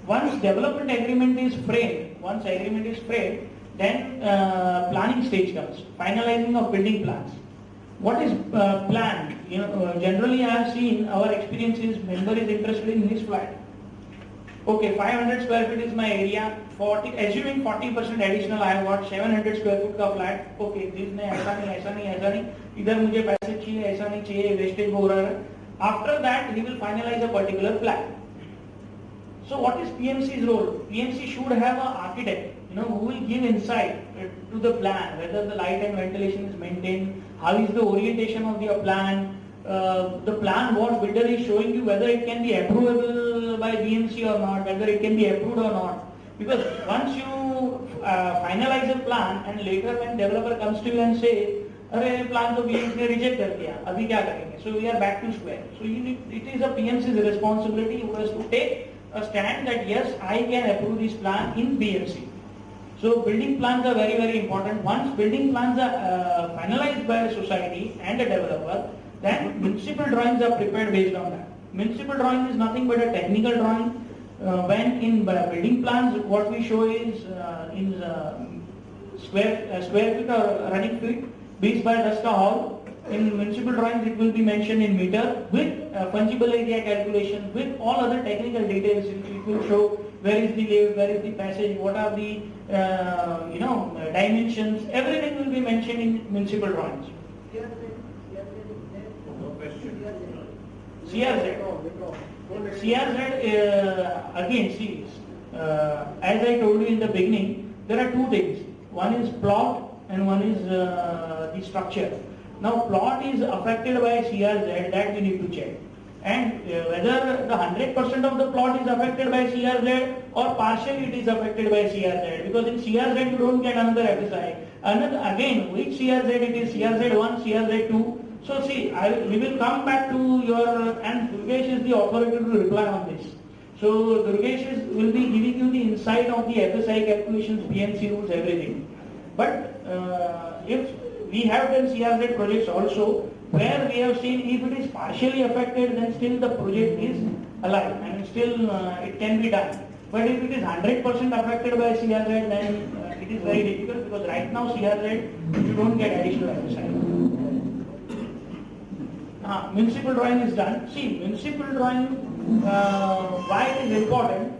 Once development agreement is framed, then planning stage comes, finalizing of building plans. What is planned? Generally I have seen, our experience is, member is interested in his flat. Okay, 500 square feet is my area. Assuming 40% additional, I have got 700 square feet का flat. Okay, जिसने ऐसा नहीं, इधर मुझे पैसे चाहिए, ऐसा नहीं चाहिए, wastage हो रहा है. After that, he will finalize a particular plan. So what is PMC's role? PMC should have an architect, who will give insight to the plan, whether the light and ventilation is maintained, how is the orientation of your plan, the plan what builder is showing you, whether it can be approvable by BMC or not, whether it can be approved or not. Because once you finalize a plan and later when developer comes to you and say, अरे plan तो BMC ने reject कर दिया, अभी क्या करेंगे? So we are back to square. So it is a PMC's responsibility who has to take a stand that yes, I can approve this plan in BMC. So building plans are very, very important. Once building plans are finalized by a society and a developer, then municipal drawings are prepared based on that. Municipal drawing is nothing but a technical drawing. When in building plans, what we show is in square feet or running feet, beats by Dasta Hall. In municipal drawings, it will be mentioned in meter with fungible area calculation, with all other technical details. It will show where is the lift, where is the passage, what are the dimensions. Everything will be mentioned in municipal drawings. CRZ, again, see, as I told you in the beginning, there are two things. One is plot and one is the structure. Now, plot is affected by CRZ, that we need to check. And whether the 100% of the plot is affected by CRZ or partially it is affected by CRZ. Because in CRZ you don't get another FSI. Again, which CRZ it is, CRZ1, CRZ2. So see, we will come back to your, and Durgesh is the authority to reply on this. So Durgesh will be giving you the insight of the FSI calculations, BMC rules, everything. But if we have done CRZ projects also, where we have seen if it is partially affected, then still the project is alive and still it can be done. But if it is 100% affected by CRZ, then it is very difficult, because right now CRZ, you don't get additional FSI. Municipal drawing is done. See, municipal drawing, why it is important?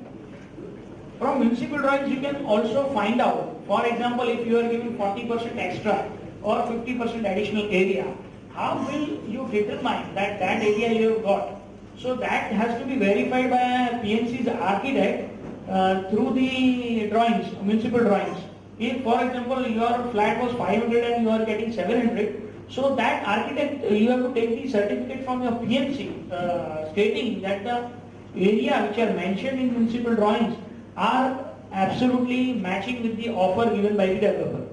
From municipal drawings you can also find out, for example, if you are giving 40% extra or 50% additional area, how will you determine that area you have got? So that has to be verified by a PMC's architect through the drawings, municipal drawings. If, for example, your flat was 500 and you are getting 700, so that architect, you have to take the certificate from your PMC stating that the area which are mentioned in municipal drawings are absolutely matching with the offer given by the developer.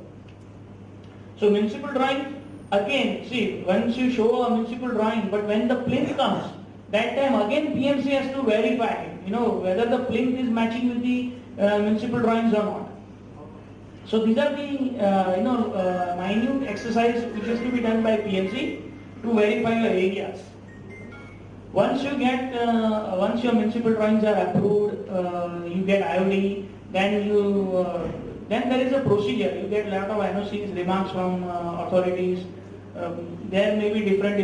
So municipal drawing, again, see, once you show a municipal drawing, but when the plinth comes, that time again PMC has to verify, whether the plinth is matching with the municipal drawings or not. So these are the minute exercise which has to be done by PMC to verify your areas. Once you get, once your municipal drawings are approved, you get IOD, then there is a procedure. You get a lot of NOCs, remarks from authorities. There may be different.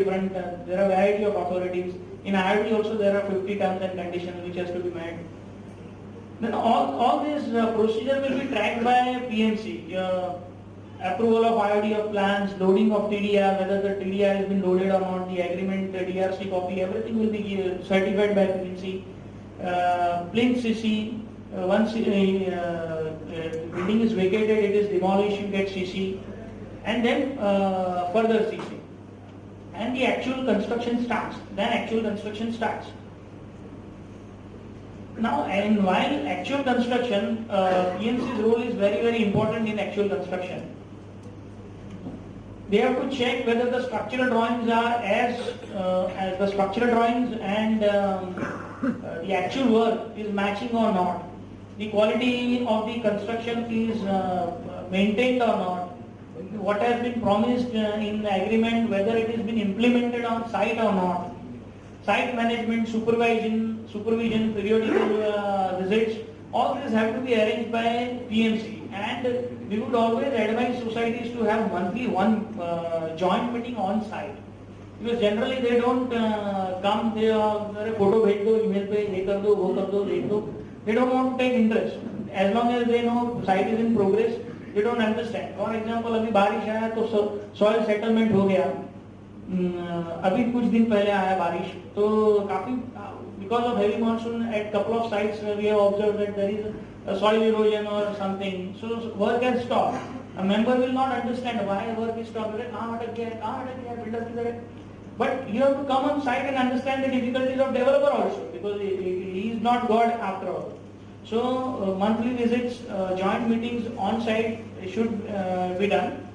There are variety of authorities. In IOD also there are 50 terms and conditions which has to be met. Then all this procedure will be tracked by PMC. Approval of IOD of plans, loading of TDR, whether the TDR has been loaded or not, the agreement, the DRC copy, everything will be certified by PMC. Plinth CC, once building is vacated, it is demolished, you get CC, and then further CC. And the actual construction starts. Now, and while actual construction, PMC's role is very, very important in actual construction. They have to check whether the structural drawings are as the structural drawings and the actual work is matching or not. The quality of the construction is maintained or not. What has been promised in the agreement, whether it has been implemented on site or not. Site management, supervision, periodical visits, all these have to be arranged by PMC, and we would always advise societies to have monthly one joint meeting on site, because generally they don't come, they are photo भेज दो, email पे ये कर दो, वो कर दो, देख दो, they don't want to take interest. As long as they know site is in progress, they don't understand. For example, अभी बारिश आया तो soil settlement हो गया, अभी कुछ दिन पहले आया बारिश, तो काफी because of heavy monsoon at couple of sites we have observed that there is a soil erosion or something, so work has stopped. A member will not understand why work is stopped. कहाँ अटक गया, builder किधर है? But you have to come on site and understand the difficulties of developer also, because he is not God after all. So monthly visits, joint meetings on site should be done.